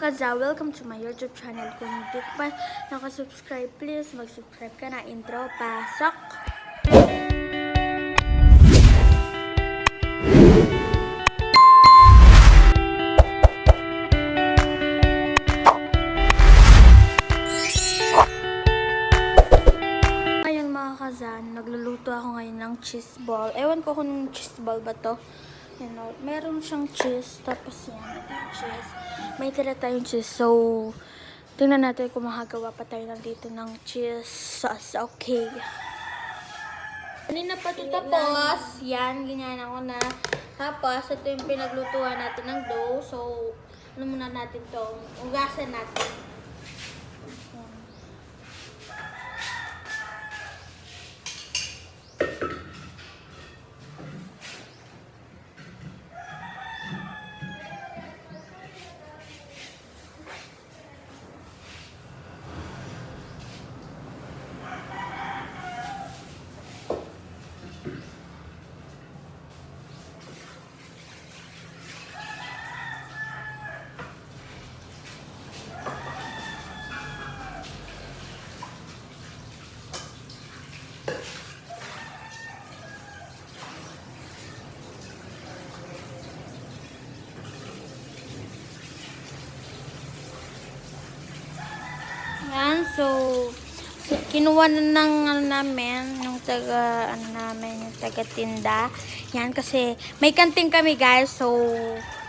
kaza, welcome to my YouTube channel. Kung hindi pa nakasubscribe, please mag-subscribe ka na. Intro, pasok! Ngayon mga kazan, nagluluto ako ngayon ng cheese ball. Ewan ko kung cheese ball ba to. You know, meron siyang cheese, tapos yan, yung cheese. May tira tayong cheese, so tingnan natin kung makagawa pa tayo dito ng cheese sauce. Okay. Kanina pa ito tapos, yan, ganyan ako na. Tapos, ito yung pinaglutuan natin ng dough. So, ano muna natin to? Ugasan natin. Yan, so kinuha na ng namin, yung taga tinda. Yan, kasi may kantin kami guys, so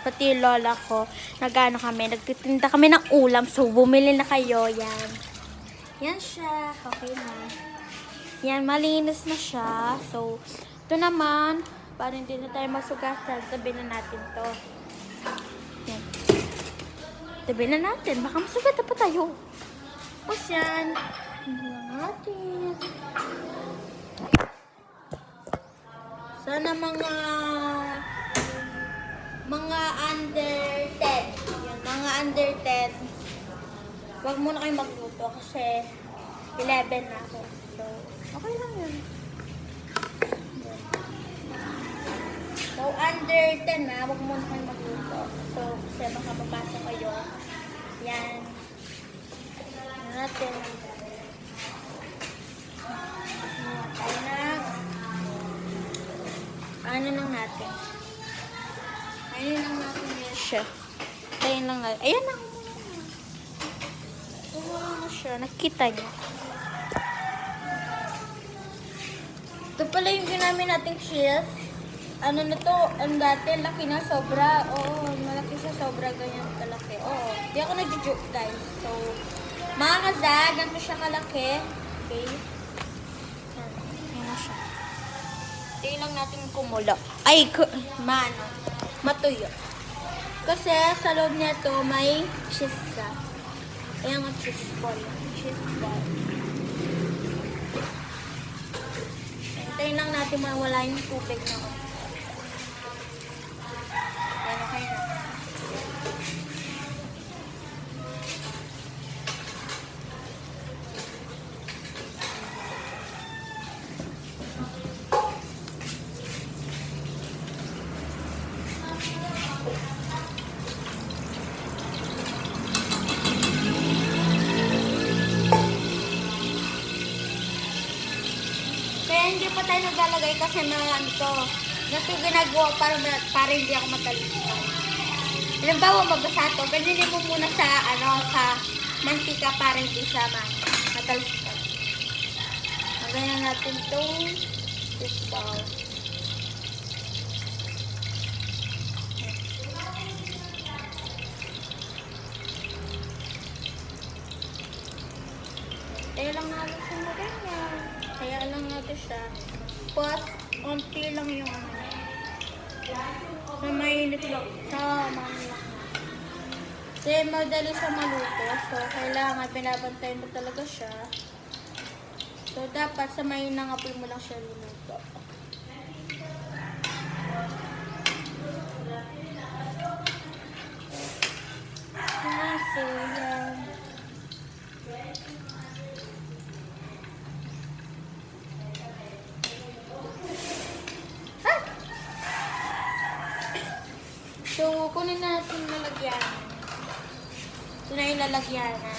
pati yung lola ko, nagtitinda kami ng ulam, so bumili na kayo, yan. Yan siya, okay na. Yan, malinis na siya, so ito naman, para hindi na tayo masugasan, tabi na natin to. Yan. Tabi na natin, baka masugatan pa tayo. Tapos yan, natin. Sana mga under 10. Yan, mga under 10. Huwag muna kayo magluto kasi 11 na ako. So, okay lang yun. So, under 10 na, huwag muna kayo magluto. So, kasi baka mabasa kayo. Yan. Natin. Ano lang natin. Ayun lang natin yan siya. Ayun lang natin. Ayan na. Wala na siya. Nakita niyo. Ito pala yung ginamit nating cheese. Ano na to? Ang dati, laki na sobra. Oo, malaki siya sobra. Ganyan kalaki. Oo. Di ako nag-joke guys. So, mga kazag, ganito siya kalaki. Okay. Yan na siya. Tingnan lang natin kumulo. Ay, matuyo. Kasi sa loob nito may cheese sa. Ayan ang cheese ball. Cheese ball. Tingnan lang natin mawala yung tubig na ko. Yan, okay na. Hindi pa tayo naglalagay kasi ganito ginagawa para hindi ako matalipan. Halimbawa mabasa ito, ganyan mo muna sa mantika para hindi siya matalipan. Ganyan natin itong fish ball. Kaya lang natin siya ganyan. Kaya lang natin siya. Tapos, konti lang yung sa mainit lang. Sa mainit lang. Kasi madali siya maluto. So, kailangan binabantayan mo talaga siya. So, dapat sa mainang apoy mo lang siya luluto. So, yan. So, kunin natin lalagyan. Ito na yung lalagyanan.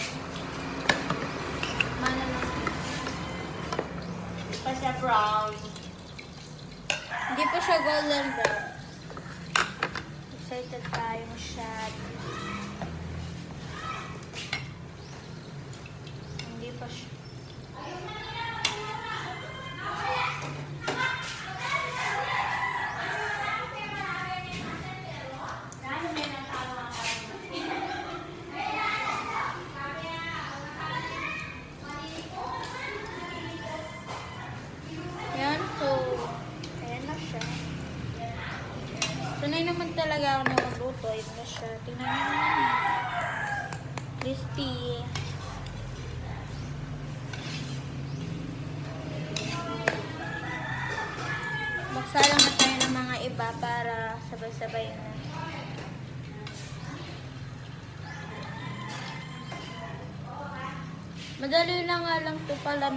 Mana lang. Hindi pa siya brown. Hindi pa siya golden brown. Excited tayo masyado. Hindi pa siya. Yan, so, ayan na siya. Sanay naman talaga ako na magluto. Ayan na siya. Tingnan nyo naman. Crispy. Magsalang na tayo ng mga iba para sabay-sabay na. Madali lang nga lang ito pala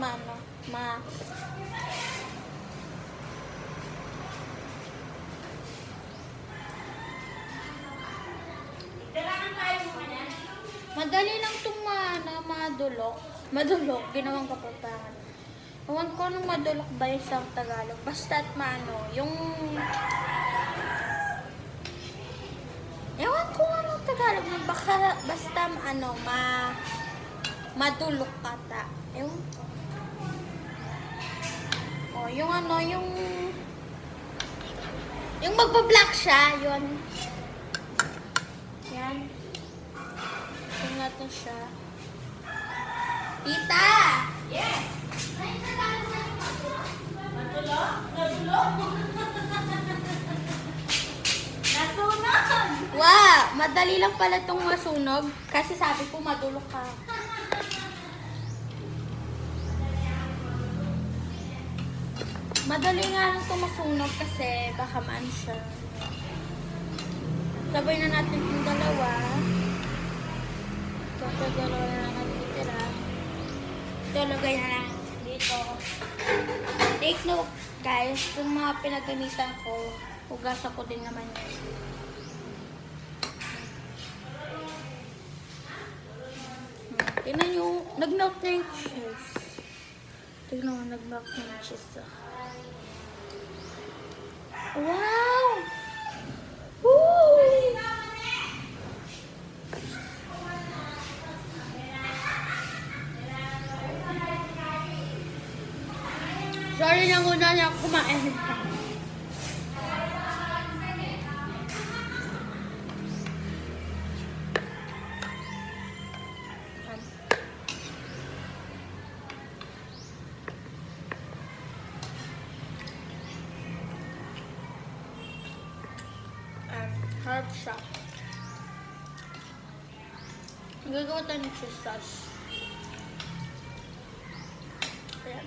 madali lang itong madulok. Madulok, ginawang kapapangan. Ewan ko anong madulok ba yung sa Tagalog. Basta't yung... Ewan ko anong Tagalog. Basta madulok ata. Ewan ko. O, yung magpa-black siya, yun. Yan. Tingnan natin siya. Tita! Yes! Natulog? Natulog? Nasunog! Wow! Madali lang pala itong masunog. Kasi sabi ko madulok ka. Madali nga lang itong masunog kasi baka maano siya. Sabay na natin yung dalawa. Kasi dalawa na lang natitira. Ito, lagay na lang dito. Take note, guys. Yung mga pinagamitan ko, hugasan ko din naman yun. Tingnan nyo, nag-melt na yung cheese. Tingnan mo, nag-melt na yung cheese. Wow! Woo! Sorry na muna niya kumain. Herb shop. Gagawa tayo ng cheese sauce. Ayan.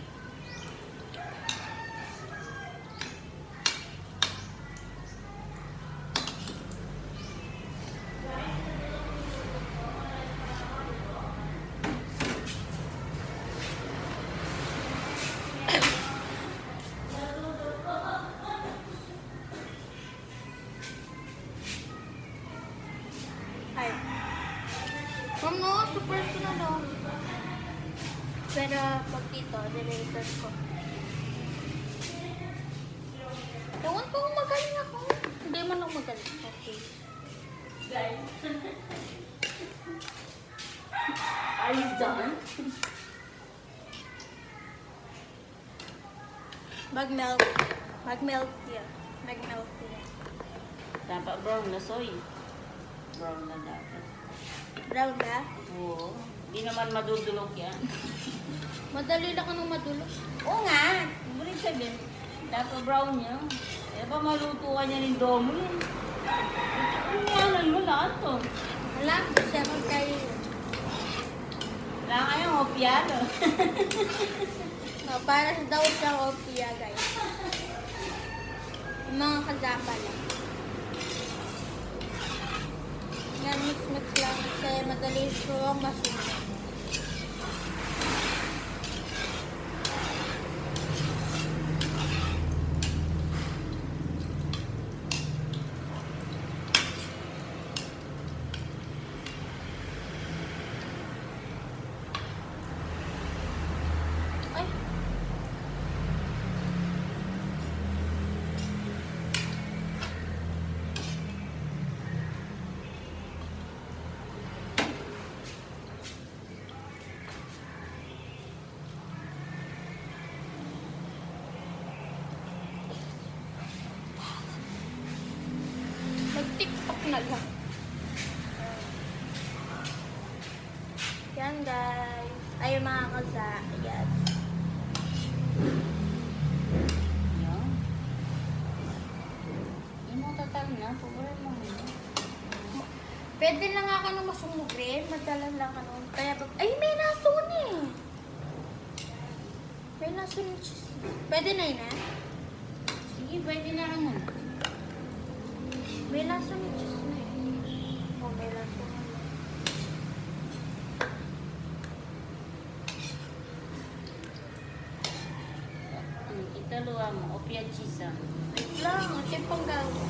Ano, super sunod. Pero pag dito, deliver ko. Ewan ko kung magaling ako. Hindi man lang magaling. Okay. Are you done? Mag-melt. Mag-melt yan. Mag-melt yan. Dapat brown na soy. Brown na dapat. Brown ba? Oo. Hindi naman madudulog yan. Madali lang anong madulog. Oo nga. Ibig sabihin, dapat brown yan. Eh ba maluto ka niya ng domo yun? Ano yan? Ano lahat to? Wala, kasi ako kayo. Wala kayong opiado. No, para sa daw siyang opia, guys. Yung mga kazapa lang. Yan, mix-mix lang kasi madali siyang masunog. Yan guys. Ay mga kaza. Yan. Yan. Hindi mo tatal na. Pagkaroon mo na. Pwede lang ako nung masumugrin. Madala lang ako. Kaya pag... Ay, may nasun eh. May nasun yung cheese. Pwede na yun eh. Sige, pwede na lang muna. May nasun yung cheese na eh. Oh, may nasun na. Ang italuwa mo, opia cheese ah. Wait lang. Ito yung panggawa.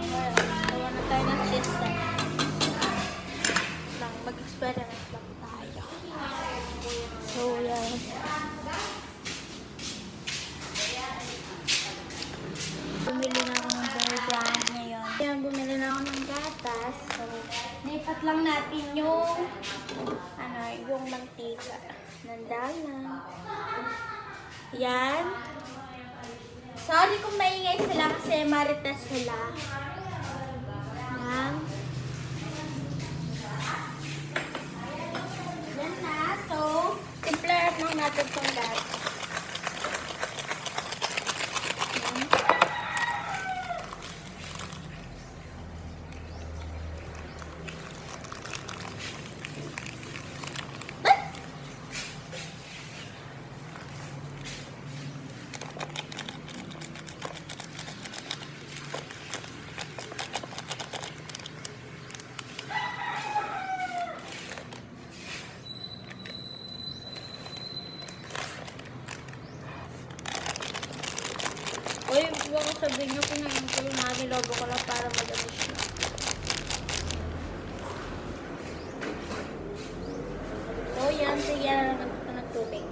Gawa na tayo ng cheese eh. Lang, mag-experiment lang tayo. So, yan. Bumili na ako ng Bear Brand ngayon. Yan, bumili na ako ng gatas. So, naipat lang natin yung yung mantika. Nandalan. Yan. Sorry kung maingay sila kasi marites sila. Yan. Yan na. So, timpler lang natin itong gatas. Yan. Uy, baka sabihin nyo, kinain ko yung nilobo ko lang para madamis na. So, yan. Sige, lang ito ng tubig.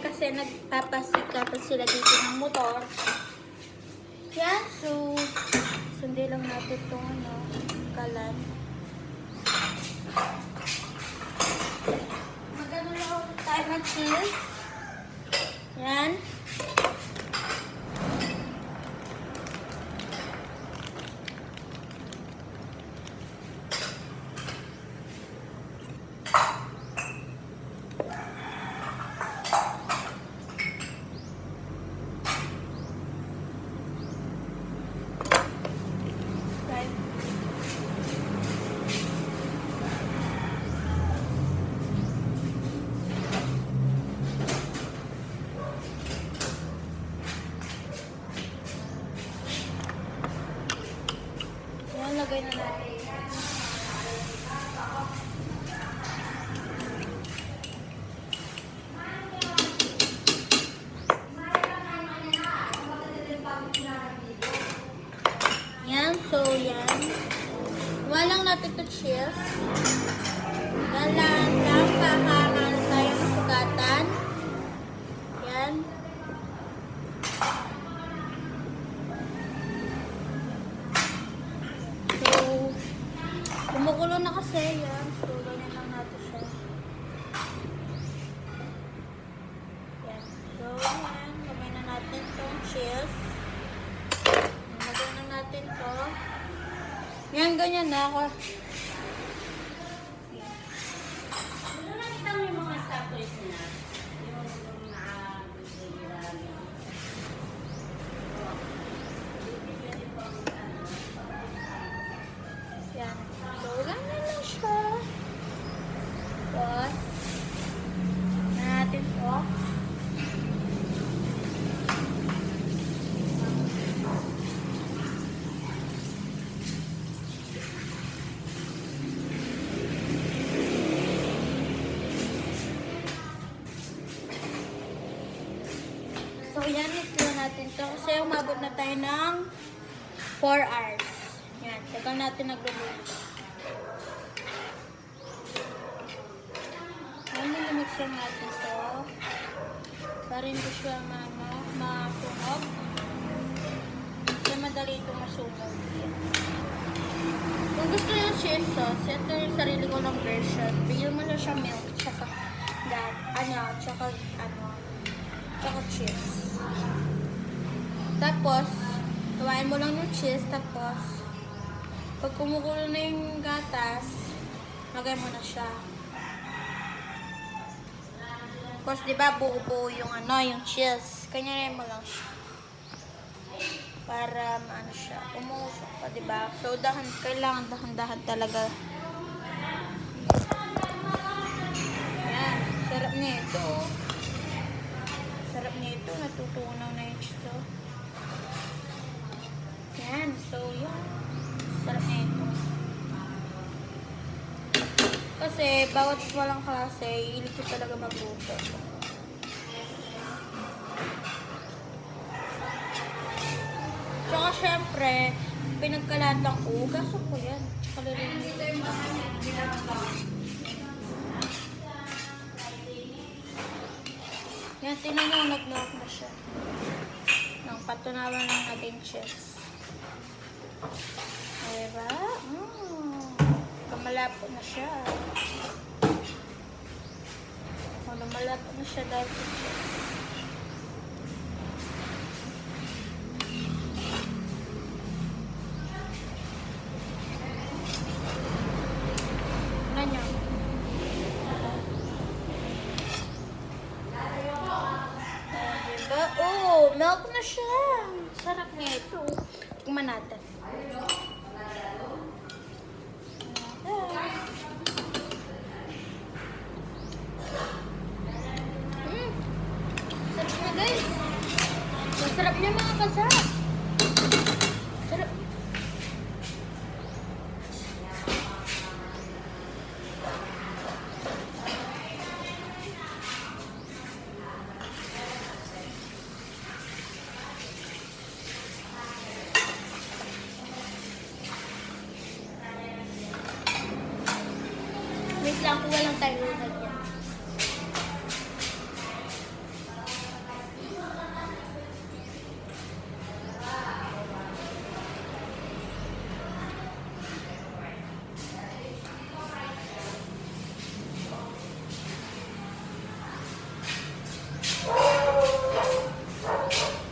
Kasi nagpapasika pa sila dito ng motor. Yan, so sundin lang natin itong kalan. Magano lang tayo ng cheese. Yan. Lagay na natin. Yan, so yan. Walang natin ito cheese. Dalan lang, pakakan tayo ng sukatan. Yan. Kumukulo na kasi yan. So, ganyan lang natin siya. Yan. So, yan. Lagay na natin itong cheese. Lagay na natin ito. Yan, ganyan na ako. Ano nakita mo yung mga statues na? Yung umabot na tayo ng 4 hours. Yan, tagal natin nagluluto. Yan, nilimix lang natin ito. Para hindi siya masunog. Kasi madali itong masunog. Yan. Kung gusto yung cheese sauce, ito yung sarili ko ng version. Bigyan mo na siya milk, tsaka cheese. Tapos, gawain mo lang yung cheese, tapos, pag kumukulo na yung gatas, lagay mo na siya. Tapos, di ba, buo-buo yung yung cheese. Kanyarin mo lang siya. Para, siya, umusok pa, di ba? So, kailangan dahan-dahan talaga. Ayan, sarap nito. Sarap nito, natutunaw na yung cheese. Ayan, so, yan. Sarap nito. Kasi, bawat walang klase, hilig ko talaga magluto. Tsaka, syempre, pinagkalatang ko, gaso ko yan. Kalilimutan. Yan, tinan nyo, nag-knock na siya. Nang patunawan ng ating cheese. Diba? Kamalapot na siya. Lumalapot na siya dahil sa cheese. Tignan nyo. Diba? Oh, milk na siya. Sarap nga ito. Tingnan natin. Sarap na guys. Masarap niya mga kasarap. Sarap. Wait lang, kuha lang tayo ulit yan.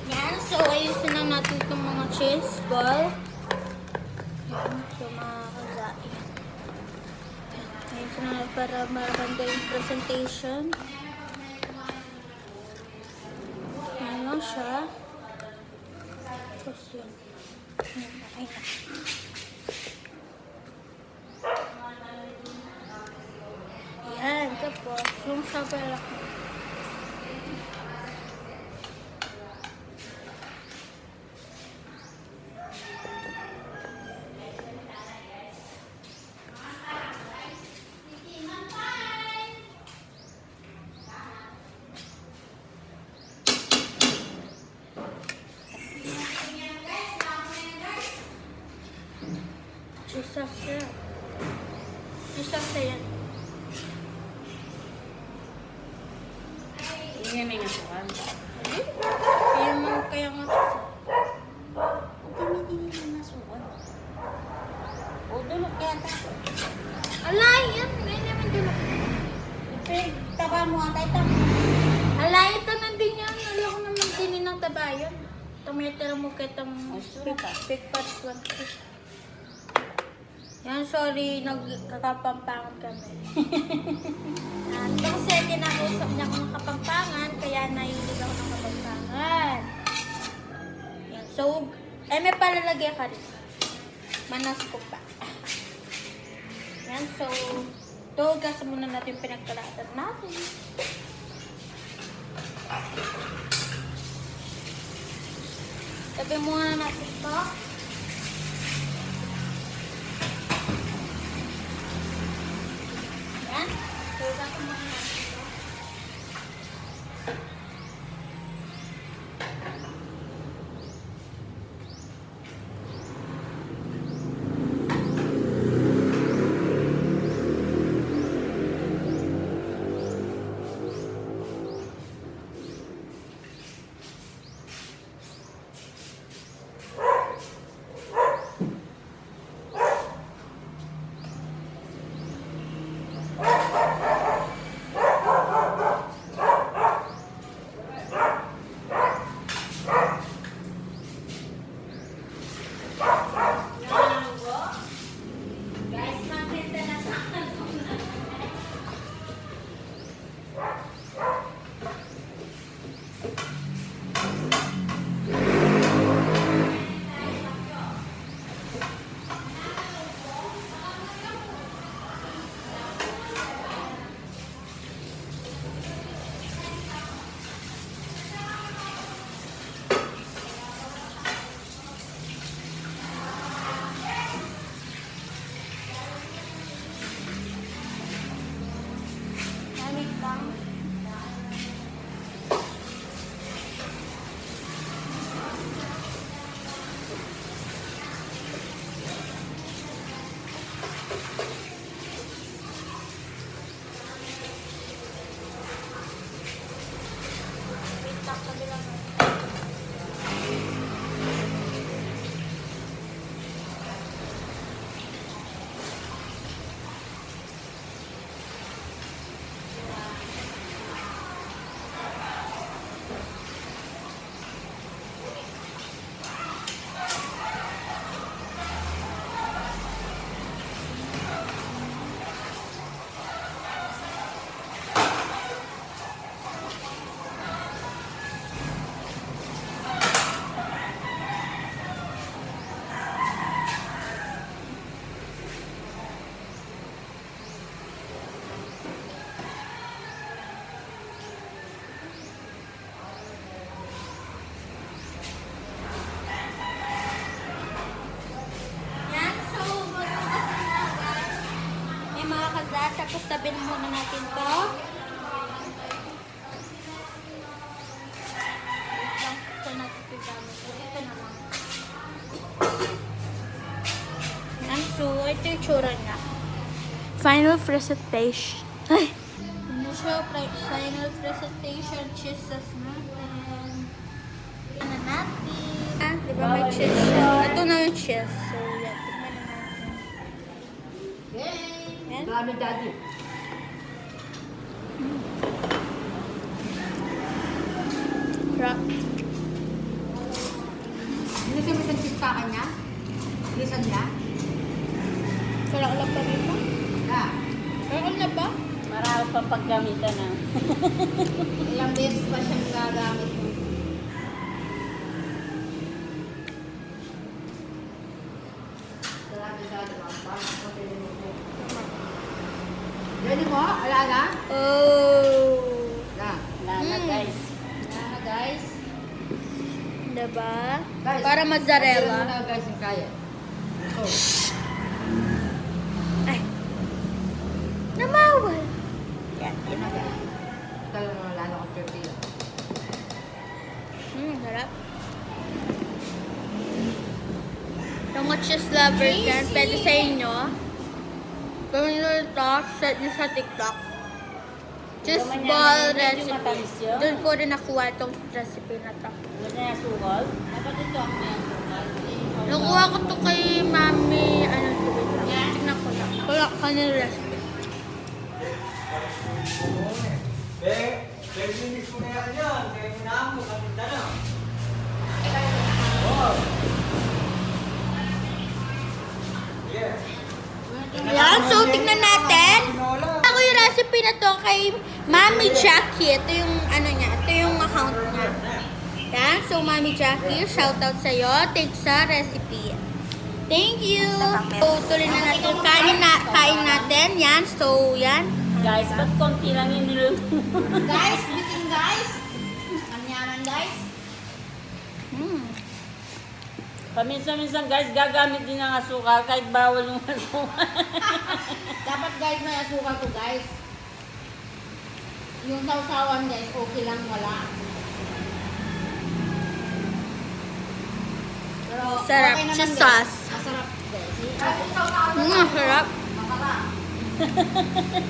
Yan, so ayusin lang natin itong mga cheese ball. Yan, so mga kazain. Ayusin lang para maganda yung presentation. Yan lang siya. Tapos yun. Yan, okay na. Yan, tapos yung sabalak mo. Cheese sauce yan. Cheese sauce yan. Hindi nga may nasukan. Kaya nga cheese. Huwag kami hindi nga nasukan. O, dulot yata. Alay, yan. May naman dulok. Taba mo ata ito. Alay, ito nandun yan. Alam ko naman dinin ng taba yun. Tumitira mo kitang Sure ka. big parts lang. Yan, sorry. Nagkakapampangan kami. Kasi kinakausap niya ako ng kapampangan, kaya nahilig ako ng kapampangan. Yan, so, may palalagay ka rin. Manas ko pa. Yan, so, ito, gasa muna natin yung pinagkalatan natin. Tabi muna natin ito. Yan. So, gasa muna natin ito. Guys, maganda na sa akin. Wait lang. Wait lang, sabi lang. Yan, so magpapasok na guys. May mga kazat, tapos tabi na muna natin to. Wait lang, ito natin ito gamit. Ito na lang. Yan, so ito yung tsura niya. Final presentation. Ay! Ano siya? Final presentation. Cheese sauce natin. Tignan na natin. Ah, di ba may cheese siya? Ito na yung cheese. So, yan. Tignan na natin. Yan. Dami daddy. Rock. Ano siya may santistakan niya? Lisan niya? Kala-kala pa rin ba? Ah. Kala-kala ba? Marami pang paggamitan na. Ilang beses pa siyang gagamit mo. Ready mo? Ala na? Oh. Na. Wala na guys. Yan na guys. Diba? Guys, Para mozzarella. pagkailan mo na guys yung kaya. Ito. Ay. Namawal. Yan, yun na ba? Talagang mga lalo kong tortilla. Harap. Yung mga cheese lover yan, pwede sa inyo. Gawin nyo ito, set nyo sa TikTok. Cheese Naman yan, ball medyo recipe. matamis yun. Doon ko rin nakuha itong recipe na to. Huwag na yung sukol. Dapat ito ang may asukal. Nakuha ko to kay Mami, ano to, wait lang. Tignan ko lang. Wala ka ng recipe. Linis mo na yan. Kaya hinaan mo, kapita na. Yeah. Ayan, so tignan natin. Ako yung recipe na to kay Mami Jackie. Ito yung ano niya, ito yung account niya. Yan, so Mami Jackie, shoutout sa'yo. Thanks sa recipe. Thank you. So, tuloy na natin. Kain natin. Yan, so yan. Guys, ba't konti lang yung niluto? Guys, bitin guys. Kanyaman guys. Paminsan-minsan guys, gagamit din ng asukal kahit bawal yung asukal. Dapat guys may asukal to guys. Yung sausawan guys, okay lang wala. Pero Sarap. okay naman Cheese guys. sauce. Masarap guys. Sarap.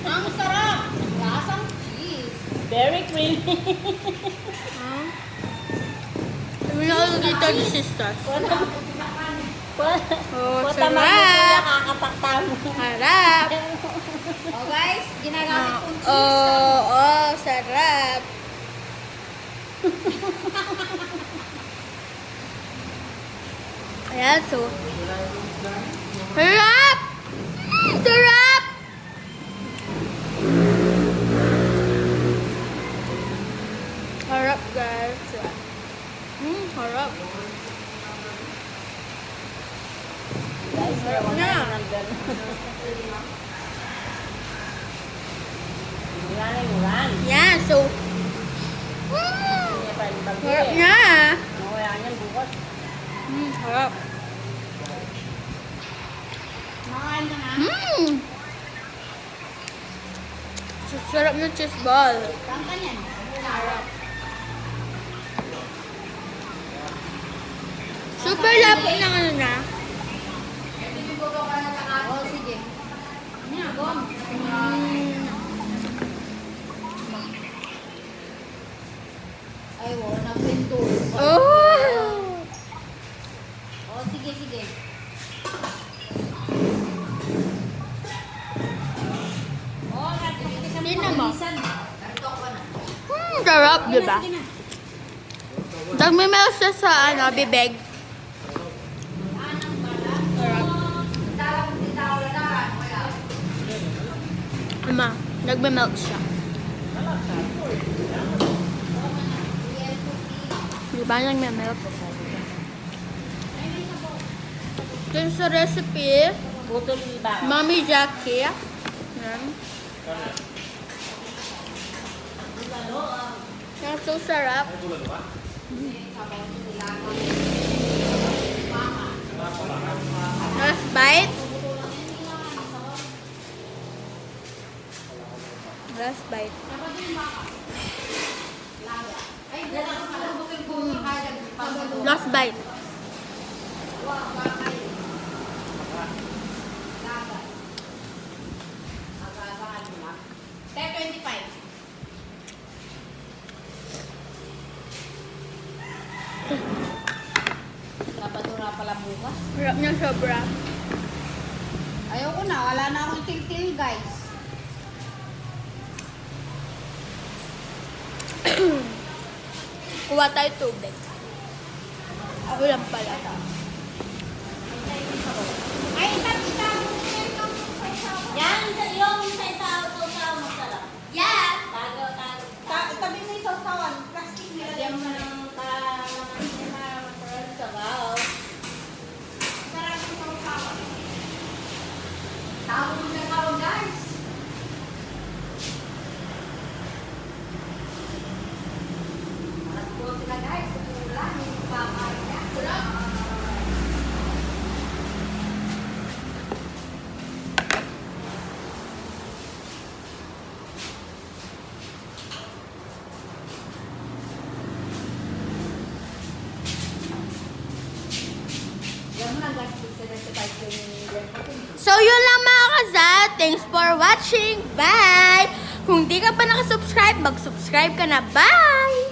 Ang sarap. Lasang cheese. Very creamy. Sabi na ako dito ni sisters. Oh, Tama mo sarap. nakakatakta mo. Harap. Oh guys, ginagamit kong cheese. Oh, sarap. Ayan, so. Harap! Sarap! Harap, guys. Harap. Guys, Sarap wala na. na ng gano'n. Wala na yung ulan. Yan, so. Hindi niya pa yung bagyo Harap eh. na. Mawala niyan bukas. Harap. Makain ka na? Sarap ng cheese ball. Saan ka niyan? Harap. Super lapot ng ano na. Oo, sige. Ano, gom? Ay, wow, nagpinto. Oh! Oo, sige, sige. Oo, nagpinto. Tingnan mo. Nagtok ka na. Sarap, di ba? Sige na. Nagmimel siya sa ano, bibig. Anong bala? Sarap. Ama, nagmimelt siya. Di ba nagmimelt? Dun sa recipe, Putol ba? Mami Jackie. Yan. Yan, so sarap. Last bite. Last bite. Last bite. Tep 25. Napadura pala bukas. Sarap niya sobra. Ayoko na, wala na akong til-til, guys. Kuha tayo tubig. Ako lang pala. Ay, itago mo yan yung sausawan. Yan, yung sa isaw masarap. Yeah! Tago. Tabi mo yung sausawan. Plastic nila. Lagyan mo ng sabaw. Sarap yung sausawan. Tago mo sa sausawan, guys. Malas po sila, guys. Ulan, yung pakain niya. Ulan. So, yun lang mga kasal. Thanks for watching. Bye! Kung di ka pa nakasubscribe, mag-subscribe ka na. Bye!